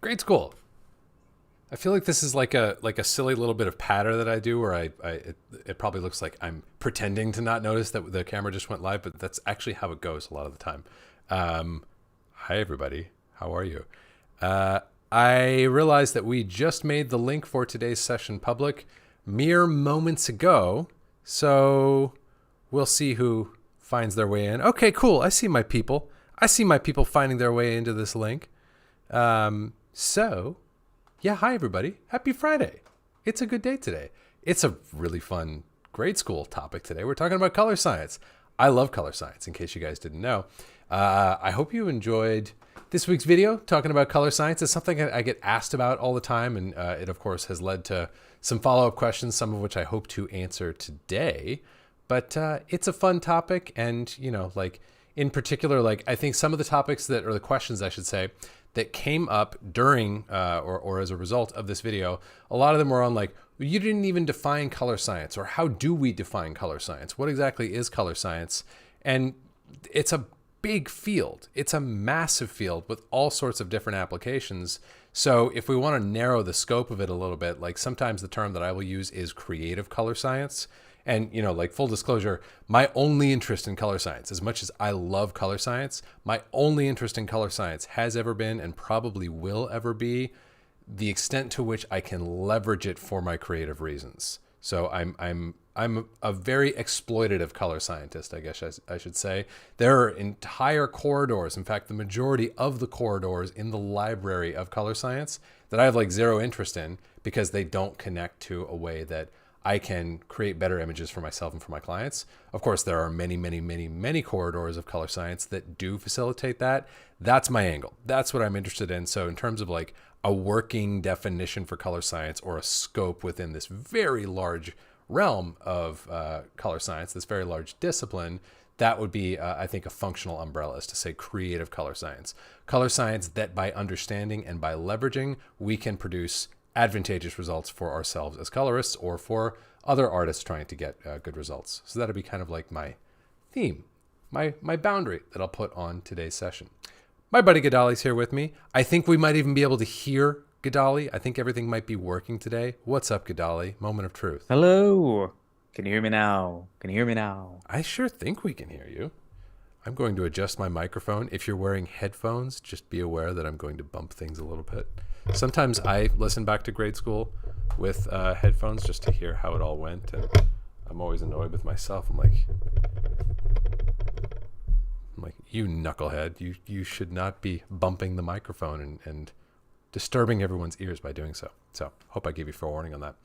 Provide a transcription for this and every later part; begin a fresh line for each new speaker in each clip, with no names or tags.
Grade school. I feel like this is like a silly little bit of patter that I do where it probably looks like I'm pretending to not notice that the camera just went live, but that's actually how it goes a lot of the time. Hi everybody, how are you? I realized that we just made the link for today's session public mere moments ago, so we'll see who finds their way in. Okay, cool. I see my people. I see my people finding their way into this link. So, yeah, hi everybody. Happy Friday. It's a good day today. It's a really fun grade school topic today. We're talking about color science. I love color science, in case you guys didn't know. I hope you enjoyed this week's video talking about color science. It's something I get asked about all the time, and it, of course, has led to some follow-up questions, some of which I hope to answer today. But it's a fun topic, and, you know, like, in particular, like, I think some of the topics that, or the questions, I should say, that came up during or as a result of this video, a lot of them were on like, you didn't even define color science, or how do we define color science? What exactly is color science? And it's a big field. It's a massive field with all sorts of different applications. So if we want to narrow the scope of it a little bit, like sometimes the term that I will use is creative color science. And, you know, like full disclosure, my only interest in color science, as much as I love color science, my only interest in color science has ever been and probably will ever be the extent to which I can leverage it for my creative reasons. So I'm a very exploitative color scientist, I guess I should say. There are entire corridors, in fact, the majority of the corridors in the library of color science that I have like zero interest in because they don't connect to a way that I can create better images for myself and for my clients. Of course, there are many, many, many, many corridors of color science that do facilitate that. That's my angle. That's what I'm interested in. So in terms of like a working definition for color science or a scope within this very large realm of color science, this very large discipline, that would be, I think, a functional umbrella is to say creative color science. Color science that by understanding and by leveraging, we can produce advantageous results for ourselves as colorists or for other artists trying to get good results. So that'll be kind of like my theme, my boundary that I'll put on today's session. My buddy Gadali's here with me. I think we might even be able to hear Gadali. I think everything might be working today. What's up, Gadali? Moment of truth.
Hello. Can you hear me now? Can you hear me now?
I sure think we can hear you. I'm going to adjust my microphone. If you're wearing headphones, just be aware that I'm going to bump things a little bit. Sometimes I listen back to grade school with headphones just to hear how it all went, and I'm always annoyed with myself. I'm like, you knucklehead, you should not be bumping the microphone and disturbing everyone's ears by doing so. So hope I gave you forewarning on that.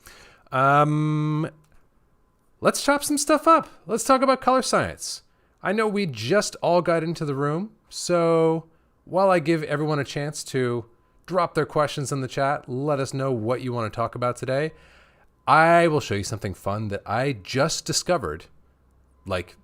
Let's chop some stuff up. Let's talk about color science. I know we just all got into the room, so while I give everyone a chance to drop their questions in the chat, let us know what you want to talk about today, I will show you something fun that I just discovered like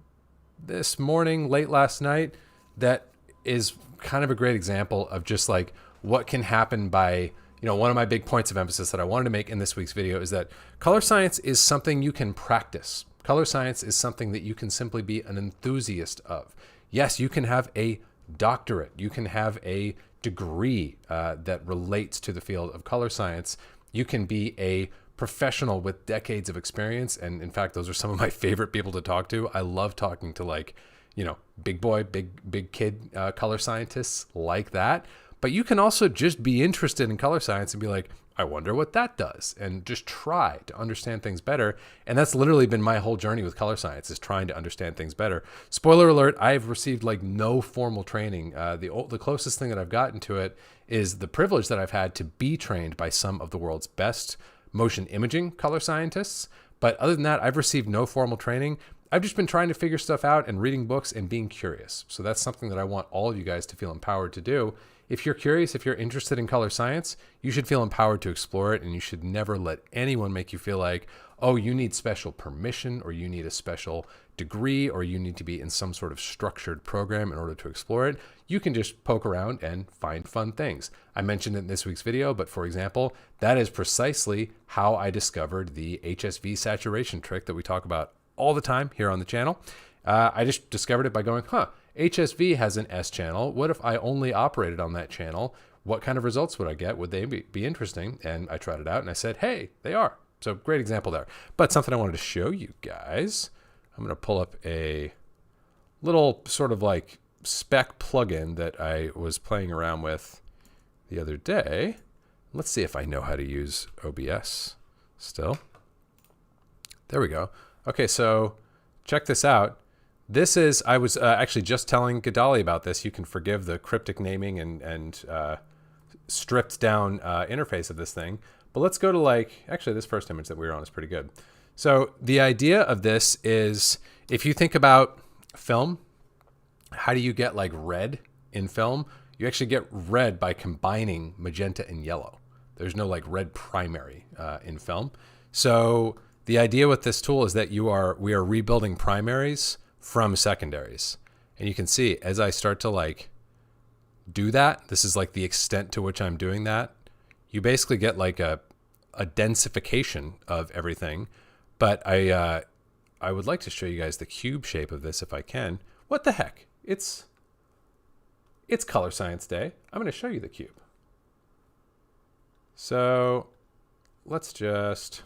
this morning, late last night, that is kind of a great example of just like what can happen by, you know, one of my big points of emphasis that I wanted to make in this week's video is that color science is something you can practice. Color science is something that you can simply be an enthusiast of. Yes, you can have a doctorate. You can have a degree that relates to the field of color science. You can be a professional with decades of experience. And in fact, those are some of my favorite people to talk to. I love talking to like, you know, big boy, big kid color scientists like that. But you can also just be interested in color science and be like, I wonder what that does, and just try to understand things better. And that's literally been my whole journey with color science, is trying to understand things better. Spoiler alert, I've received like no formal training. The closest thing that I've gotten to it is the privilege that I've had to be trained by some of the world's best motion imaging color scientists. But other than that, I've received no formal training. I've just been trying to figure stuff out and reading books and being curious. So that's something that I want all of you guys to feel empowered to do. If you're curious, if you're interested in color science, you should feel empowered to explore it, and you should never let anyone make you feel like, oh, you need special permission, or you need a special degree, or you need to be in some sort of structured program in order to explore it. You can just poke around and find fun things. I mentioned it in this week's video, but for example, that is precisely how I discovered the HSV saturation trick that we talk about all the time here on the channel. I just discovered it by going, HSV has an S channel. What if I only operated on that channel? what kind of results would I get? Would they be interesting? And I tried it out and I said, hey, they are. So great example there. But something I wanted to show you guys, I'm going to pull up a little sort of like spec plugin that I was playing around with the other day. Let's see if I know how to use OBS still. There we go. Okay, so check this out. This is, I was actually just telling Gadali about this. You can forgive the cryptic naming and stripped down interface of this thing. But let's go to like, actually this first image that we were on is pretty good. So the idea of this is, if you think about film, how do you get like red in film? You actually get red by combining magenta and yellow. There's no like red primary in film. So the idea with this tool is that we are rebuilding primaries from secondaries. And you can see as I start to like do that, this is like the extent to which I'm doing that. You basically get like a densification of everything. But I would like to show you guys the cube shape of this if I can. What the heck? It's Color Science Day. I'm going to show you the cube. So let's just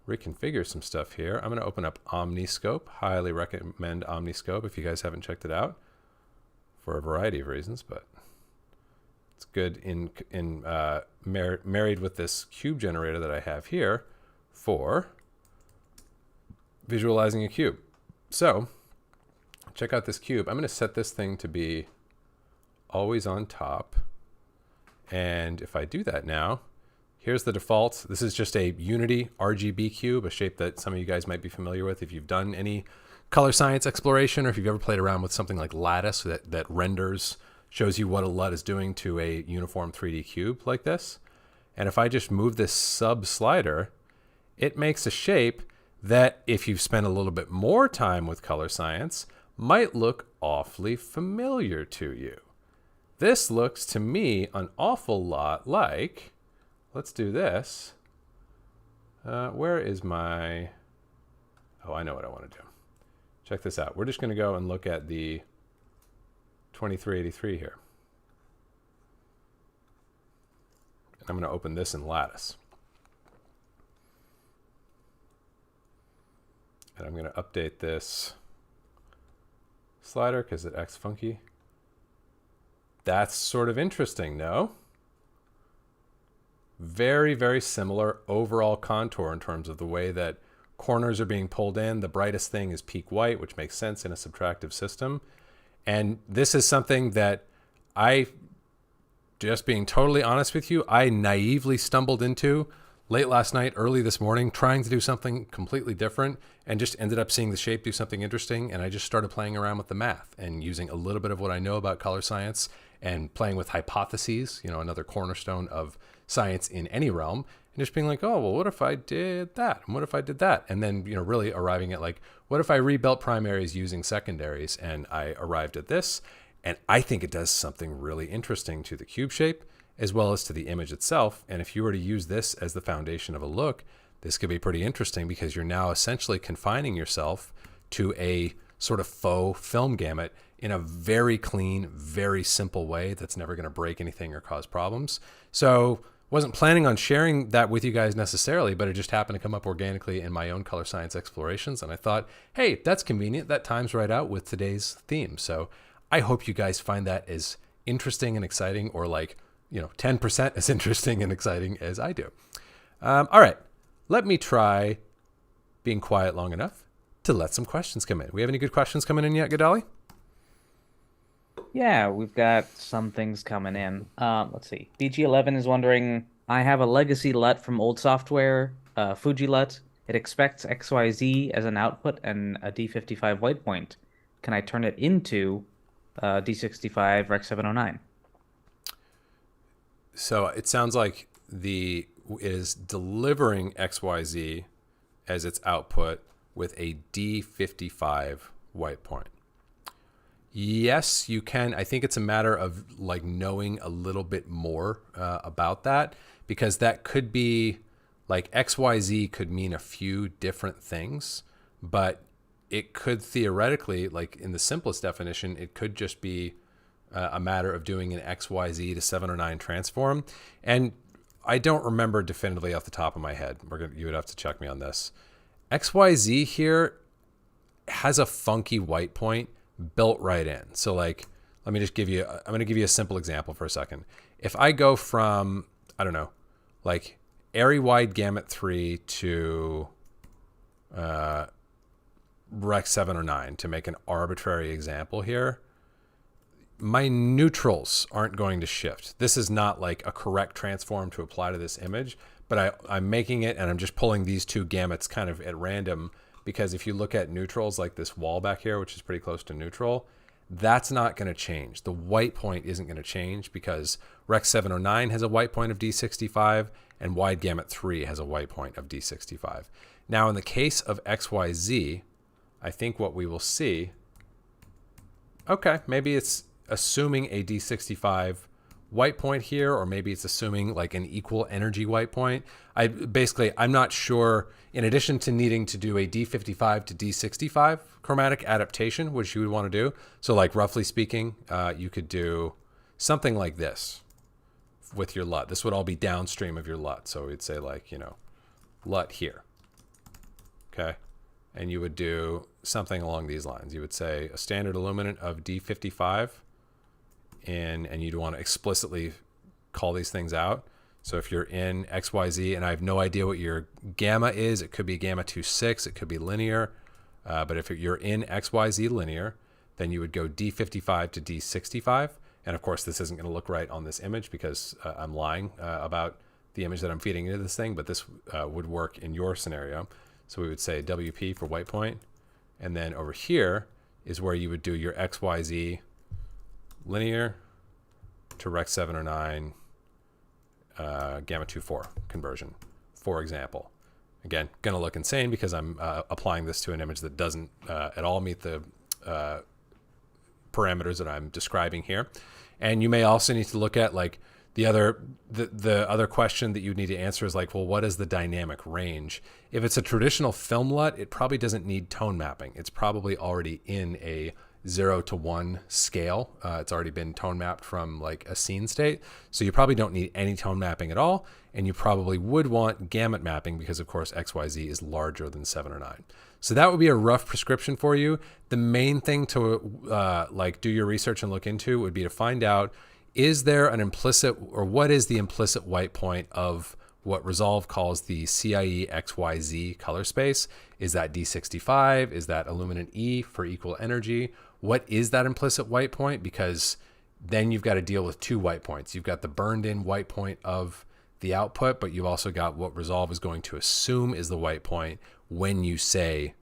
reconfigure some stuff here. I'm going to open up Omniscope. Highly recommend Omniscope if you guys haven't checked it out for a variety of reasons, but it's good married with this cube generator that I have here for visualizing a cube. So check out this cube. I'm going to set this thing to be always on top. And if I do that now, here's the default. This is just a Unity RGB cube, a shape that some of you guys might be familiar with if you've done any color science exploration, or if you've ever played around with something like Lattice that renders, shows you what a LUT is doing to a uniform 3D cube like this. And if I just move this sub slider, it makes a shape that, if you've spent a little bit more time with color science, might look awfully familiar to you. This looks to me an awful lot like, let's do this. Where is my, oh, I know what I want to do. Check this out. We're just going to go and look at the 2383 here. And I'm going to open this in Lattice. And I'm going to update this slider because it acts funky. That's sort of interesting, no? Very, very similar overall contour in terms of the way that corners are being pulled in. The brightest thing is peak white, which makes sense in a subtractive system. And this is something that just being totally honest with you, I naively stumbled into late last night, early this morning, trying to do something completely different, and just ended up seeing the shape do something interesting. And I just started playing around with the math and using a little bit of what I know about color science and playing with hypotheses, another cornerstone of science in any realm, and just being like, oh, well, what if I did that? And what if I did that? And then, really arriving at like, what if I rebuilt primaries using secondaries? And I arrived at this, and I think it does something really interesting to the cube shape as well as to the image itself. And if you were to use this as the foundation of a look, this could be pretty interesting because you're now essentially confining yourself to a sort of faux film gamut in a very clean, very simple way that's never going to break anything or cause problems. So wasn't planning on sharing that with you guys necessarily, but it just happened to come up organically in my own color science explorations. And I thought, hey, that's convenient. That times right out with today's theme. So I hope you guys find that as interesting and exciting, or like, 10% as interesting and exciting as I do. All right, let me try being quiet long enough to let some questions come in. We have any good questions coming in yet, Gadali?
Yeah, we've got some things coming in. Let's see. BG11 is wondering, I have a legacy LUT from old software, Fuji LUT. It expects XYZ as an output and a D55 white point. Can I turn it into D65 Rec 709?
So it sounds like it is delivering XYZ as its output with a D55 white point. Yes, you can. I think it's a matter of like knowing a little bit more about that, because that could be like XYZ could mean a few different things, but it could theoretically, like in the simplest definition, it could just be a matter of doing an XYZ to 709 transform. And I don't remember definitively off the top of my head. You would have to check me on this. XYZ here has a funky white point built right in. So like, let me just I'm going to give you a simple example for a second. If I go from, I don't know, like Airy Wide Gamut 3 to Rex 709 to make an arbitrary example here, my neutrals aren't going to shift. This is not like a correct transform to apply to this image, but I'm making it and I'm just pulling these two gamuts kind of at random, because if you look at neutrals like this wall back here, which is pretty close to neutral, that's not going to change. The white point isn't going to change because Rex 709 has a white point of D65 and Wide Gamut 3 has a white point of D65. Now in the case of XYZ, I think what we will see, okay, maybe it's assuming a D65 white point here, or maybe it's assuming like an equal energy white point. I'm not sure, in addition to needing to do a D55 to D65 chromatic adaptation, which you would want to do. So like roughly speaking, you could do something like this with your LUT. This would all be downstream of your LUT. So we'd say like, LUT here. Okay. And you would do something along these lines. You would say a standard illuminant of D55 and you'd want to explicitly call these things out. So if you're in XYZ and I have no idea what your gamma is, it could be gamma 26, it could be linear. But if you're in XYZ linear, then you would go D55 to D65. And of course, this isn't going to look right on this image because I'm lying about the image that I'm feeding into this thing, but this would work in your scenario. So we would say WP for white point. And then over here is where you would do your XYZ linear to Rex 709 gamma 24 conversion, for example. Again, going to look insane because I'm applying this to an image that doesn't at all meet the parameters that I'm describing here. And you may also need to look at like the other question that you need to answer is like, well, what is the dynamic range? If it's a traditional film LUT, it probably doesn't need tone mapping. It's probably already in a 0 to 1 scale. It's already been tone mapped from like a scene state. So you probably don't need any tone mapping at all. And you probably would want gamut mapping because of course XYZ is larger than 7 or 9. So that would be a rough prescription for you. The main thing to like do your research and look into would be to find out, is there an implicit, or what is the implicit white point of what Resolve calls the CIE XYZ color space? Is that D65? Is that illuminant E for equal energy? What is that implicit white point? Because then you've got to deal with two white points. You've got the burned in white point of the output, but you've also got what Resolve is going to assume is the white point when you say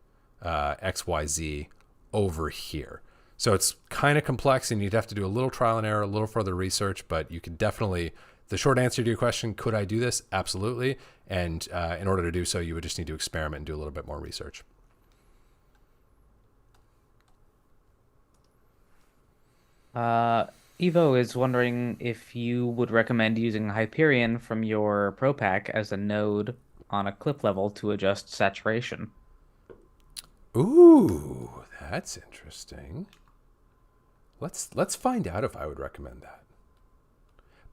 XYZ over here. So it's kind of complex and you'd have to do a little trial and error, a little further research, but you could definitely, the short answer to your question, could I do this? Absolutely. And in order to do so, you would just need to experiment and do a little bit more research.
Evo is wondering if you would recommend using Hyperion from your Pro Pack as a node on a clip level to adjust saturation.
Ooh, that's interesting. Let's find out if I would recommend that.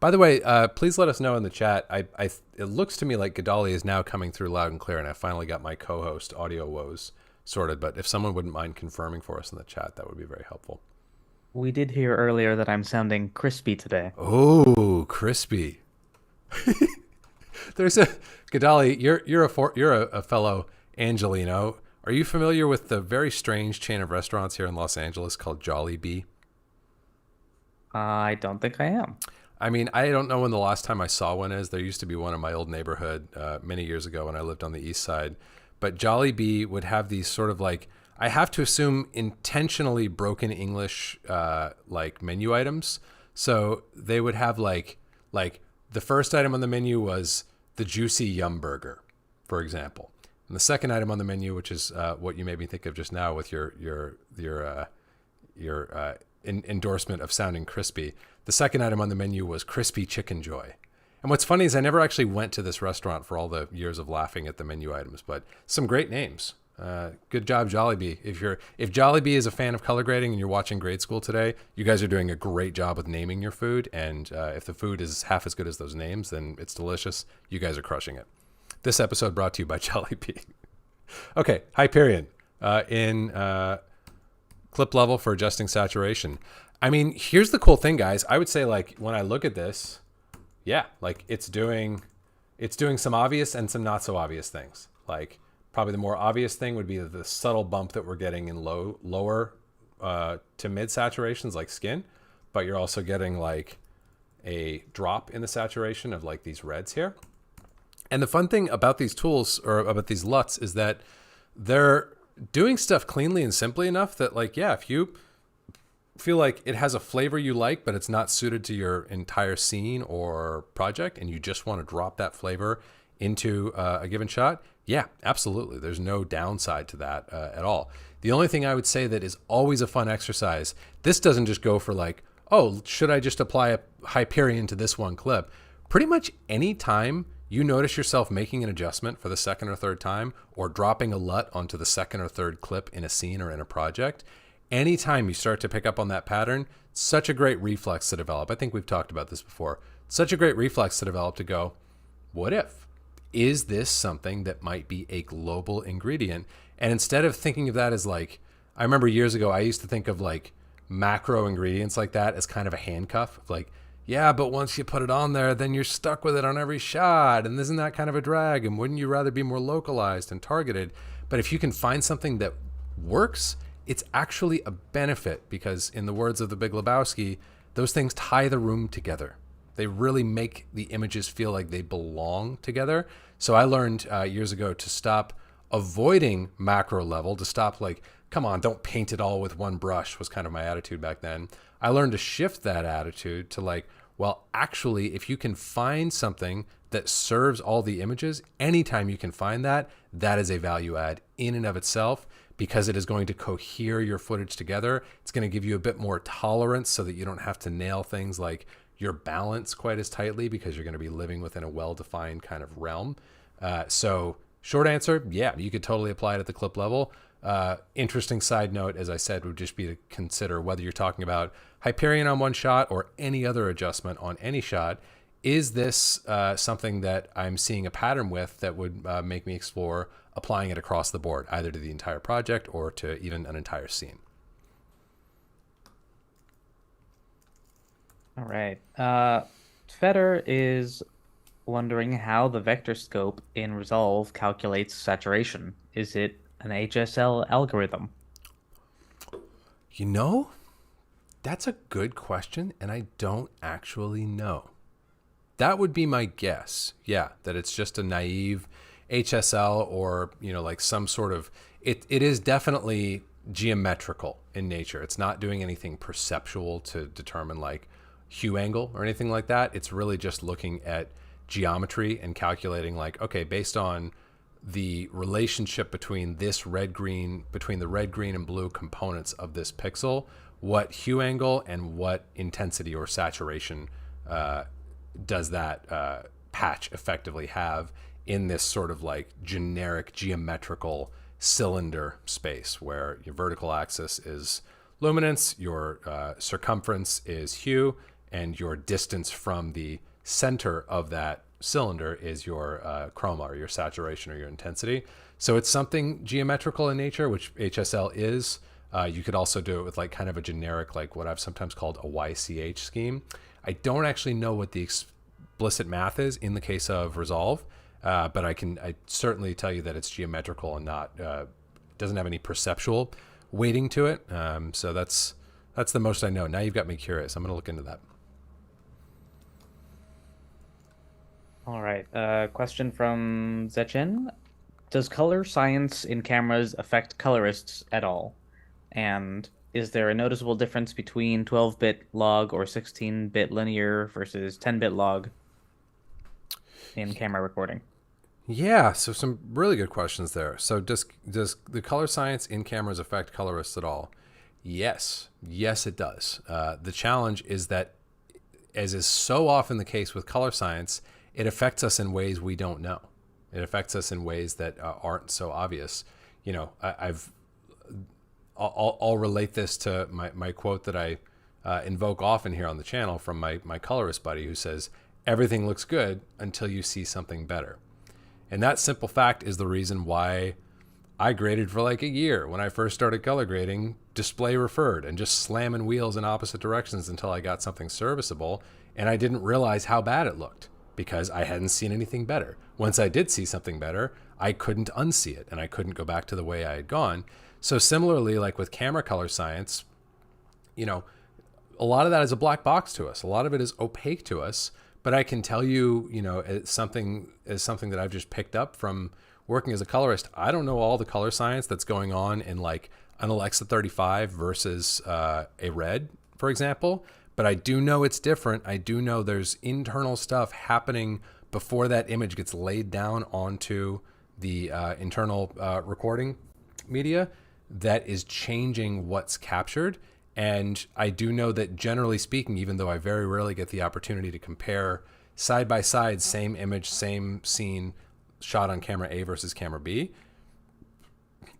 By the way, please let us know in the chat. It looks to me like Gadali is now coming through loud and clear, and I finally got my co-host audio woes sorted. But if someone wouldn't mind confirming for us in the chat, that would be very helpful.
We did hear earlier that I'm sounding crispy today.
Oh, crispy. There's a Gadali. You're a fellow Angelino. Are you familiar with the very strange chain of restaurants here in Los Angeles called Jollibee?
I don't think I am.
I mean, I don't know when the last time I saw one is. There used to be one in my old neighborhood many years ago when I lived on the east side. But Jollibee would have these sort of like, I have to assume intentionally broken English like menu items. So they would have like the first item on the menu was the juicy yum burger, for example. And the second item on the menu, which is what you made me think of just now with your endorsement of sounding crispy. The second item on the menu was crispy chicken joy. And what's funny is I never actually went to this restaurant for all the years of laughing at the menu items, but some great names. Good job, Jollibee. If Jollibee is a fan of color grading and you're watching Grade School today, you guys are doing a great job with naming your food. And if the food is half as good as those names, then it's delicious. You guys are crushing it. This episode brought to you by Jollibee. Okay, Hyperion in clip level for adjusting saturation. I mean, here's the cool thing, guys. I would say, like, when I look at this, yeah, like it's doing some obvious and some not so obvious things. Like, probably the more obvious thing would be the subtle bump that we're getting in lower to mid saturations like skin, but you're also getting like a drop in the saturation of like these reds here. And the fun thing about these tools or about these LUTs is that they're doing stuff cleanly and simply enough that, like, yeah, if you feel like it has a flavor you like, but it's not suited to your entire scene or project, and you just want to drop that flavor into a given shot, yeah, absolutely. There's no downside to that at all. The only thing I would say that is always a fun exercise, this doesn't just go for like, oh, should I just apply a Hyperion to this one clip? Pretty much any time you notice yourself making an adjustment for the second or third time, or dropping a LUT onto the second or third clip in a scene or in a project, anytime you start to pick up on that pattern, such a great reflex to develop. I think we've talked about this before. Such a great reflex to develop to go, what if? Is this something that might be a global ingredient? And instead of thinking of that as like, I remember years ago, I used to think of like macro ingredients like that as kind of a handcuff of like, yeah, but once you put it on there, then you're stuck with it on every shot. And isn't that kind of a drag? And wouldn't you rather be more localized and targeted? But if you can find something that works, it's actually a benefit, because in the words of the Big Lebowski, those things tie the room together. They really make the images feel like they belong together. So I learned years ago to stop avoiding macro level, to stop like, come on, don't paint it all with one brush, was kind of my attitude back then. I learned to shift that attitude to like, well, actually, if you can find something that serves all the images, anytime you can find that, that is a value add in and of itself, because it is going to cohere your footage together. It's going to give you a bit more tolerance so that you don't have to nail things like your balance quite as tightly, because you're going to be living within a well-defined kind of realm. So short answer, yeah, you could totally apply it at the clip level. Interesting side note, as I said, would just be to consider whether you're talking about Hyperion on one shot or any other adjustment on any shot. Is this something that I'm seeing a pattern with that would make me explore applying it across the board, either to the entire project or to even an entire scene?
All right. Feder is wondering how the vector scope in Resolve calculates saturation. Is it an HSL algorithm?
You know, that's a good question, and I don't actually know. That would be my guess. Yeah, that it's just a naive HSL, or, you know, like some sort of, it is definitely geometrical in nature. It's not doing anything perceptual to determine like hue angle or anything like that. It's really just looking at geometry and calculating like, okay, based on the relationship between this between the red, green, and blue components of this pixel, what hue angle and what intensity or saturation does that patch effectively have in this sort of like generic geometrical cylinder space, where your vertical axis is luminance, your circumference is hue, and your distance from the center of that cylinder is your chroma, or your saturation, or your intensity. So it's something geometrical in nature, which HSL is. You could also do it with like kind of a generic, like what I've sometimes called a YCH scheme. I don't actually know what the explicit math is in the case of Resolve, but I certainly tell you that it's geometrical and not doesn't have any perceptual weighting to it. So that's the most I know. Now you've got me curious. I'm going to look into that.
All right. Question from Zechen. Does color science in cameras affect colorists at all? And is there a noticeable difference between 12-bit log or 16-bit linear versus 10-bit log in camera recording?
Yeah, so some really good questions there. So does the color science in cameras affect colorists at all? Yes, it does. The challenge is that, as is so often the case with color science, it affects us in ways we don't know. It affects us in ways that aren't so obvious. I've I'll relate this to my quote that I invoke often here on the channel from my colorist buddy, who says, everything looks good until you see something better. And that simple fact is the reason why I graded for like a year when I first started color grading, display referred, and just slamming wheels in opposite directions until I got something serviceable. And I didn't realize how bad it looked because I hadn't seen anything better. Once I did see something better, I couldn't unsee it and I couldn't go back to the way I had gone. So similarly, like with camera color science, a lot of that is a black box to us. A lot of it is opaque to us. But I can tell you, it's something that I've just picked up from working as a colorist. I don't know all the color science that's going on in like an Alexa 35 versus a Red, for example. But I do know it's different. I do know there's internal stuff happening before that image gets laid down onto the internal recording media that is changing what's captured. And I do know that generally speaking, even though I very rarely get the opportunity to compare side by side, same image, same scene shot on camera A versus camera B,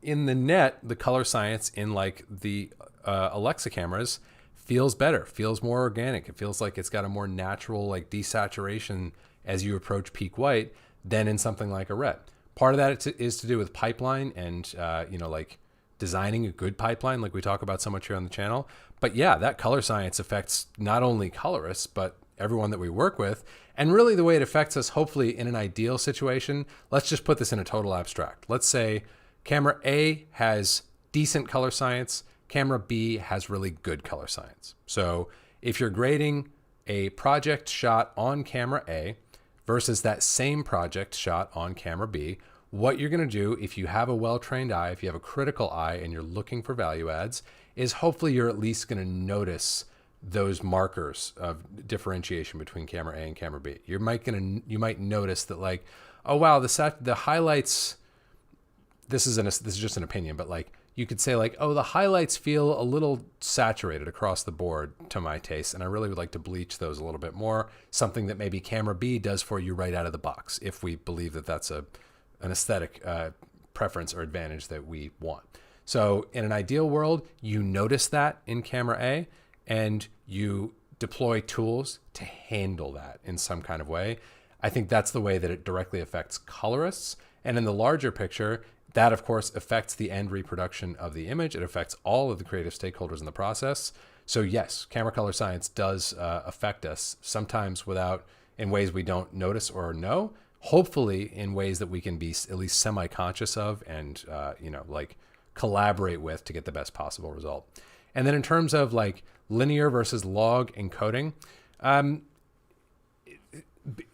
in the net, the color science in like the Alexa cameras feels better, feels more organic. It feels like it's got a more natural like desaturation as you approach peak white than in something like a Red. Part of that is to do with pipeline and, like designing a good pipeline like we talk about so much here on the channel. But yeah, that color science affects not only colorists, but everyone that we work with. And really the way it affects us, hopefully in an ideal situation, let's just put this in a total abstract. Let's say camera A has decent color science, camera B has really good color science. So if you're grading a project shot on camera A versus that same project shot on camera B, what you're going to do if you have a well-trained eye, if you have a critical eye and you're looking for value adds, is hopefully you're at least going to notice those markers of differentiation between camera A and camera B. You might notice that like, oh wow, the highlights, this is just an opinion, but like you could say like, oh, the highlights feel a little saturated across the board to my taste, and I really would like to bleach those a little bit more. Something that maybe camera B does for you right out of the box, if we believe that that's an aesthetic preference or advantage that we want. So in an ideal world, you notice that in camera A and you deploy tools to handle that in some kind of way. I think that's the way that it directly affects colorists. And in the larger picture, that of course affects the end reproduction of the image. It affects all of the creative stakeholders in the process. So yes, camera color science does affect us, sometimes in ways we don't notice or know, hopefully in ways that we can be at least semi-conscious of and, like collaborate with to get the best possible result. And then in terms of like linear versus log encoding,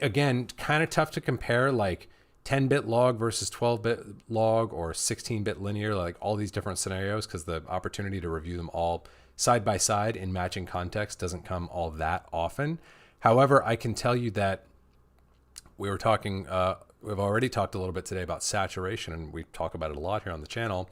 again, kind of tough to compare like 10-bit log versus 12-bit log or 16-bit linear, like all these different scenarios, because the opportunity to review them all side by side in matching context doesn't come all that often. However, I can tell you that we've already talked a little bit today about saturation, and we talk about it a lot here on the channel.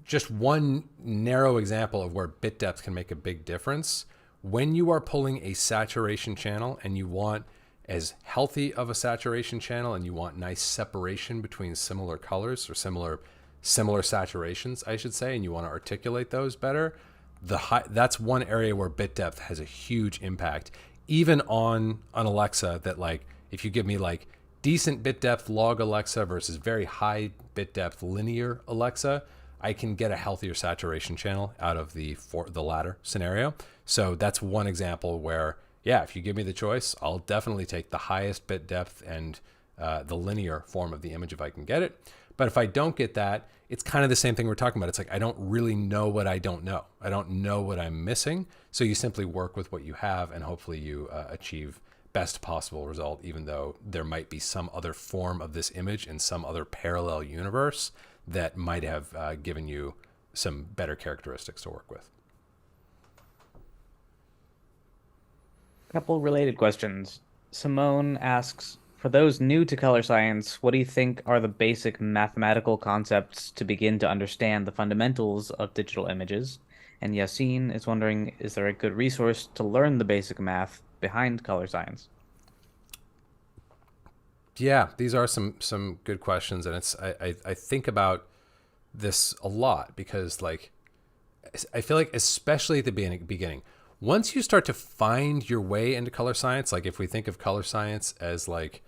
Just one narrow example of where bit depth can make a big difference. When you are pulling a saturation channel and you want as healthy of a saturation channel and you want nice separation between similar colors or similar saturations, I should say, and you want to articulate those better, that's one area where bit depth has a huge impact. Even on an Alexa that like, if you give me like decent bit depth log Alexa versus very high bit depth linear Alexa, I can get a healthier saturation channel out of the latter scenario. So that's one example where, yeah, if you give me the choice, I'll definitely take the highest bit depth and the linear form of the image if I can get it. But if I don't get that, it's kind of the same thing we're talking about. It's like, I don't really know what I don't know. I don't know what I'm missing. So you simply work with what you have and hopefully you achieve best possible result, even though there might be some other form of this image in some other parallel universe that might have given you some better characteristics to work with.
A couple related questions. Simone asks, for those new to color science, what do you think are the basic mathematical concepts to begin to understand the fundamentals of digital images? And Yassine is wondering, is there a good resource to learn the basic math behind color science?
Yeah, these are some good questions, and I think about this a lot because like I feel like especially at the beginning, once you start to find your way into color science, like if we think of color science as like,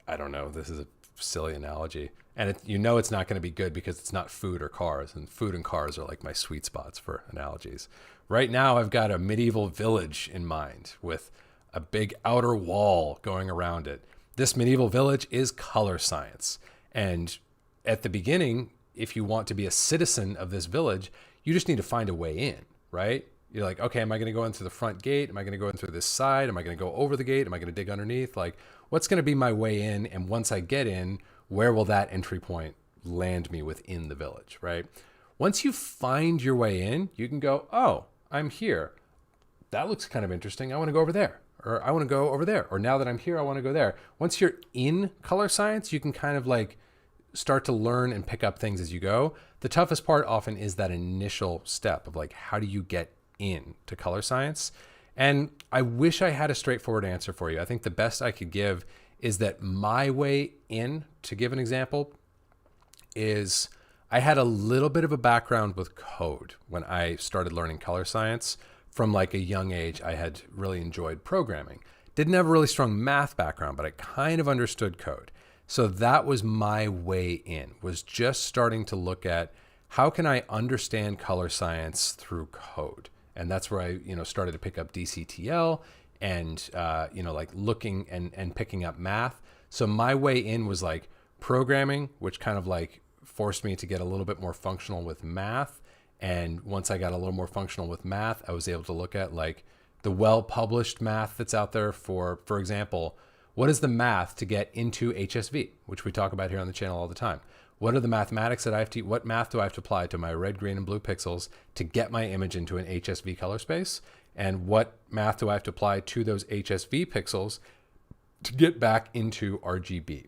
I don't know, this is a silly analogy, and it's not going to be good because it's not food or cars, and food and cars are like my sweet spots for analogies. Right now, I've got a medieval village in mind with a big outer wall going around it. This medieval village is color science. And at the beginning, if you want to be a citizen of this village, you just need to find a way in, right? You're like, okay, am I going to go in through the front gate? Am I going to go in through this side? Am I going to go over the gate? Am I going to dig underneath? Like, what's going to be my way in? And once I get in, where will that entry point land me within the village, right? Once you find your way in, you can go, oh, I'm here. That looks kind of interesting. I want to go over there. Or I want to go over there. Or now that I'm here, I want to go there. Once you're in color science, you can kind of like start to learn and pick up things as you go. The toughest part often is that initial step of like, how do you get into color science? And I wish I had a straightforward answer for you. I think the best I could give is that my way in, to give an example, is I had a little bit of a background with code when I started learning color science. From like a young age, I had really enjoyed programming. Didn't have a really strong math background, but I kind of understood code. So that was my way in, was just starting to look at how can I understand color science through code. And that's where I, started to pick up DCTL and, like looking and picking up math. So my way in was like programming, which kind of like forced me to get a little bit more functional with math. And once I got a little more functional with math, I was able to look at like the well-published math that's out there for example, what is the math to get into HSV, which we talk about here on the channel all the time? What are the mathematics that I have to, what math do I have to apply to my red, green, and blue pixels to get my image into an HSV color space? And what math do I have to apply to those HSV pixels to get back into RGB?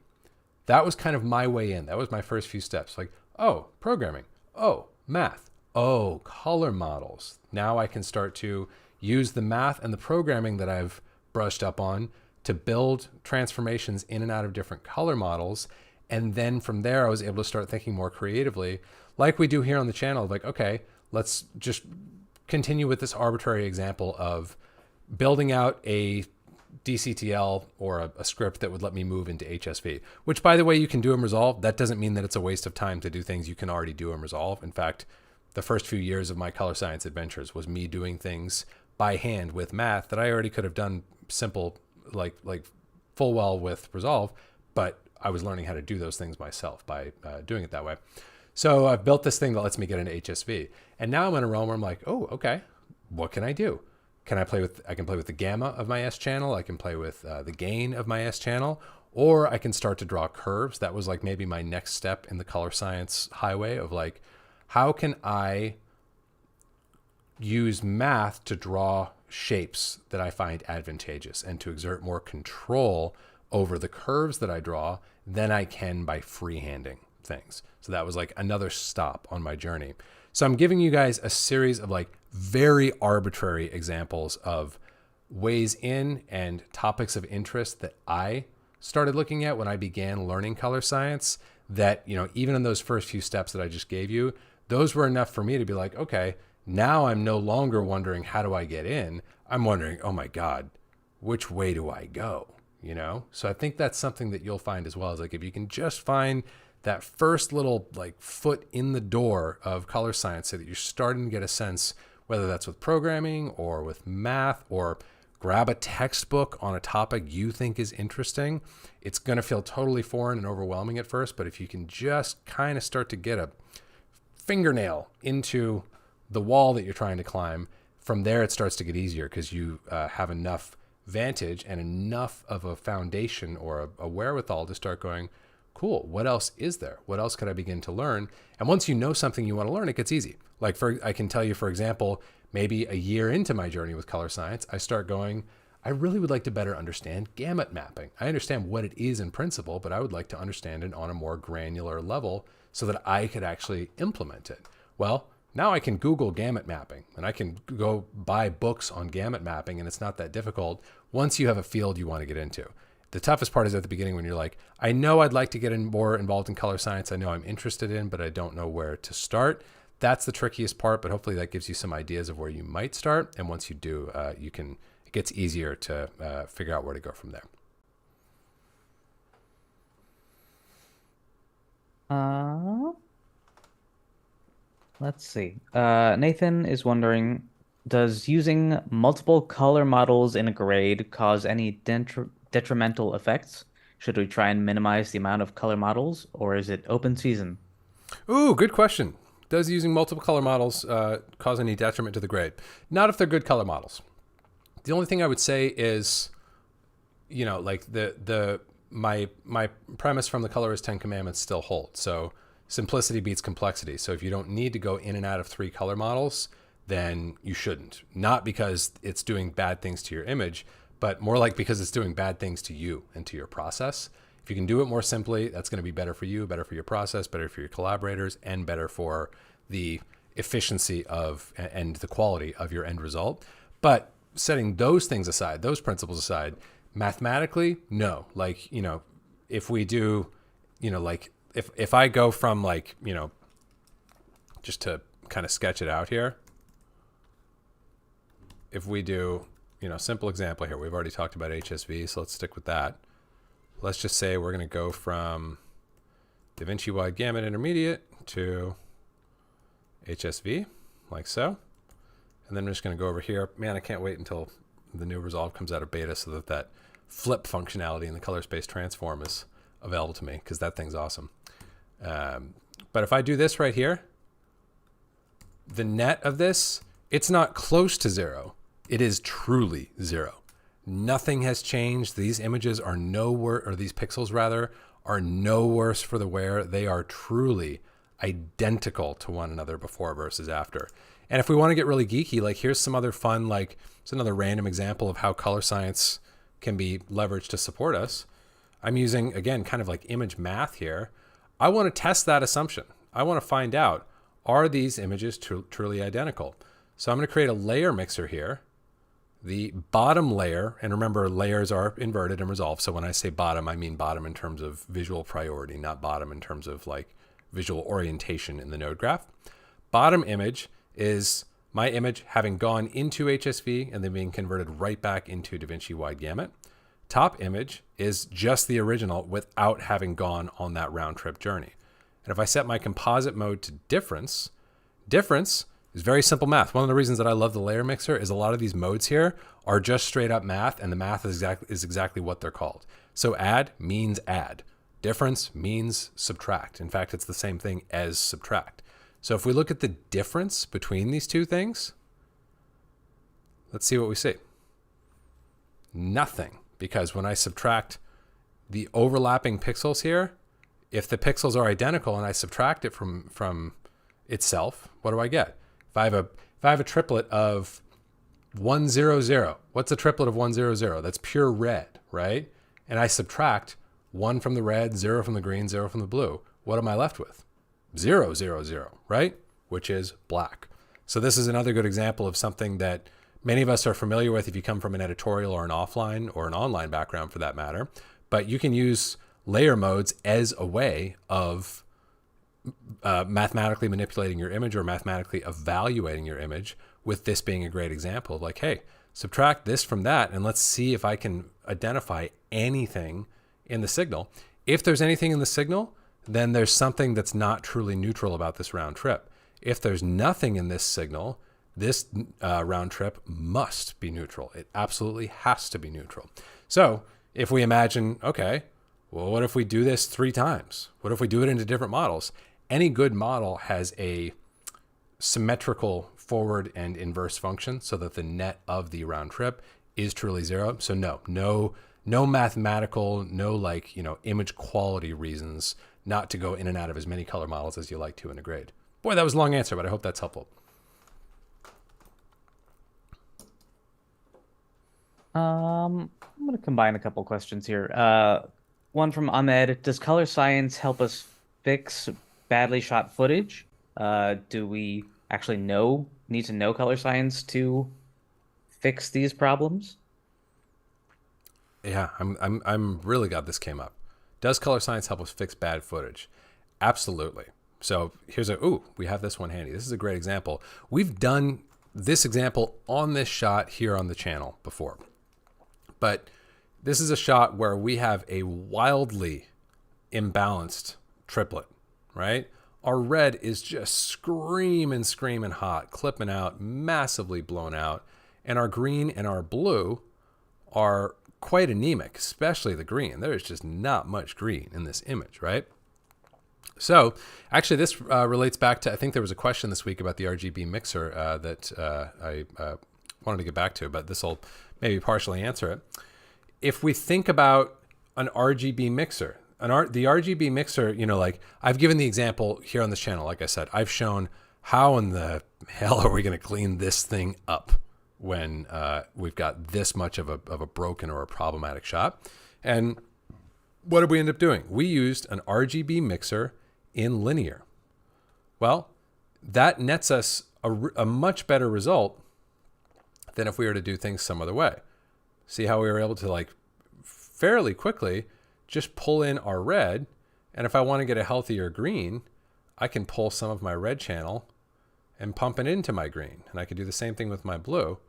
That was kind of my way in. That was my first few steps. Like, oh, programming. Oh, math. Oh, color models. Now I can start to use the math and the programming that I've brushed up on to build transformations in and out of different color models. And then from there, I was able to start thinking more creatively, like we do here on the channel. Like, okay, let's just continue with this arbitrary example of building out a DCTL or a script that would let me move into HSV, which, by the way, you can do in Resolve. That doesn't mean that it's a waste of time to do things you can already do in Resolve. In fact, the first few years of my color science adventures was me doing things by hand with math that I already could have done simple, like full well with Resolve, but I was learning how to do those things myself by doing it that way. So I've built this thing that lets me get into HSV. And now I'm in a realm where I'm like, oh, okay, what can I do? I can play with the gamma of my S channel. I can play with the gain of my S channel, or I can start to draw curves. That was like maybe my next step in the color science highway of like, how can I use math to draw shapes that I find advantageous and to exert more control over the curves that I draw than I can by freehanding things. So that was like another stop on my journey. So I'm giving you guys a series of like very arbitrary examples of ways in and topics of interest that I started looking at when I began learning color science that, even in those first few steps that I just gave you, those were enough for me to be like, okay, now I'm no longer wondering, how do I get in? I'm wondering, oh my God, which way do I go? So I think that's something that you'll find as well, is like, if you can just find that first little like foot in the door of color science so that you're starting to get a sense, whether that's with programming or with math, or grab a textbook on a topic you think is interesting. It's going to feel totally foreign and overwhelming at first, but if you can just kind of start to get a fingernail into the wall that you're trying to climb, from there it starts to get easier because you have enough vantage and enough of a foundation or a wherewithal to start going, cool, what else is there? What else could I begin to learn? And once you know something you want to learn, it gets easy. Like I can tell you, for example, maybe a year into my journey with color science, I start going, I really would like to better understand gamut mapping. I understand what it is in principle, but I would like to understand it on a more granular level so that I could actually implement it. Well, now I can Google gamut mapping and I can go buy books on gamut mapping, and it's not that difficult once you have a field you want to get into. The toughest part is at the beginning when you're like, I know I'd like to get more involved in color science. I know I'm interested in, but I don't know where to start. That's the trickiest part, but hopefully that gives you some ideas of where you might start. And once you do, it gets easier to figure out where to go from there.
Uh, let's see. Nathan is wondering, does using multiple color models in a grade cause any detrimental effects? Should we try and minimize the amount of color models, or is it open season?
Ooh, good question. Does using multiple color models cause any detriment to the grade? Not if they're good color models. The only thing I would say is, like my premise from the Colorist Ten Commandments still holds. So simplicity beats complexity. So if you don't need to go in and out of 3 color models, then you shouldn't. Not because it's doing bad things to your image, but more like because it's doing bad things to you and to your process. If you can do it more simply, that's going to be better for you, better for your process, better for your collaborators, and better for the efficiency of and the quality of your end result. But setting those things aside, those principles aside, mathematically, no. Like, if we do, like if I go from like, just to kind of sketch it out here, if we do, simple example here, we've already talked about HSV, so let's stick with that. Let's just say we're going to go from DaVinci Wide Gamut Intermediate to HSV, like so. And then I'm just going to go over here. Man, I can't wait until the new Resolve comes out of beta so that flip functionality in the color space transform is available to me, because that thing's awesome. But if I do this right here, the net of this, it's not close to 0. It is truly 0. Nothing has changed. These images are no worse, or these pixels rather, are no worse for the wear. They are truly identical to one another before versus after. And if we want to get really geeky, like here's some other fun, like it's another random example of how color science can be leveraged to support us. I'm using, again, kind of like image math here. I want to test that assumption. I want to find out, are these images truly identical? So I'm going to create a layer mixer here. The bottom layer, and remember, layers are inverted in Resolve. So when I say bottom, I mean bottom in terms of visual priority, not bottom in terms of like visual orientation in the node graph. Bottom image is my image having gone into HSV and then being converted right back into DaVinci Wide Gamut. Top image is just the original without having gone on that round trip journey. And if I set my composite mode to difference is very simple math. One of the reasons that I love the layer mixer is a lot of these modes here are just straight up math, and the math is exactly what they're called. So add means add. Difference means subtract. In fact, it's the same thing as subtract. So if we look at the difference between these two things, let's see what we see. Nothing, because when I subtract the overlapping pixels here, if the pixels are identical and I subtract it from itself, what do I get? If I have a triplet of 1, 0, 0, what's a triplet of 1, 0, 0? That's pure red, right? And I subtract 1 from the red, 0 from the green, 0 from the blue. What am I left with? 0, 0, 0, right? Which is black. So this is another good example of something that many of us are familiar with if you come from an editorial or an offline or an online background for that matter. But you can use layer modes as a way of mathematically manipulating your image or mathematically evaluating your image, with this being a great example of like, hey, subtract this from that and let's see if I can identify anything in the signal. If there's anything in the signal, then there's something that's not truly neutral about this round trip. If there's nothing in this signal, this round trip must be neutral. It absolutely has to be neutral. So if we imagine, okay, well, what if we do this 3 times? What if we do it into different models? Any good model has a symmetrical forward and inverse function so that the net of the round trip is truly 0. So no mathematical, no image quality reasons not to go in and out of as many color models as you like to in a grade. Boy, that was a long answer, but I hope that's helpful.
I'm going to combine a couple questions here. One from Ahmed. Does color science help us fix badly shot footage? Do we actually need to know color science to fix these problems?
Yeah, I'm really glad this came up. Does color science help us fix bad footage? Absolutely. So we have this one handy. This is a great example. We've done this example on this shot here on the channel before. But this is a shot where we have a wildly imbalanced triplet, right? Our red is just screaming hot, clipping out, massively blown out. And our green and our blue are quite anemic, especially the green. There is just not much green in this image, right? So actually this relates back to, I think there was a question this week about the RGB mixer that I wanted to get back to, but this will maybe partially answer it. If we think about an RGB mixer, the RGB mixer, like I've given the example here on this channel, like I said, I've shown how in the hell are we going to clean this thing up when we've got this much of a broken or a problematic shot. And what did we end up doing? We used an RGB mixer in linear. Well, that nets us a much better result than if we were to do things some other way. See how we were able to like fairly quickly just pull in our red. And if I want to get a healthier green, I can pull some of my red channel and pump it into my green. And I can do the same thing with my blue.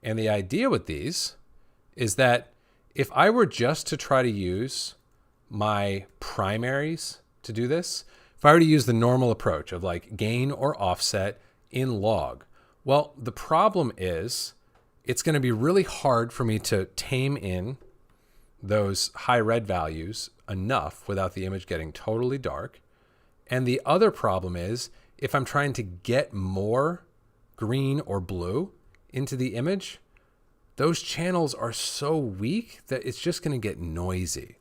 And the idea with these is that if I were just to try to use my primaries to do this, if I were to use the normal approach of like gain or offset in log, well, the problem is it's going to be really hard for me to tame in those high red values enough without the image getting totally dark. And the other problem is if I'm trying to get more green or blue into the image, those channels are so weak that it's just going to get noisy.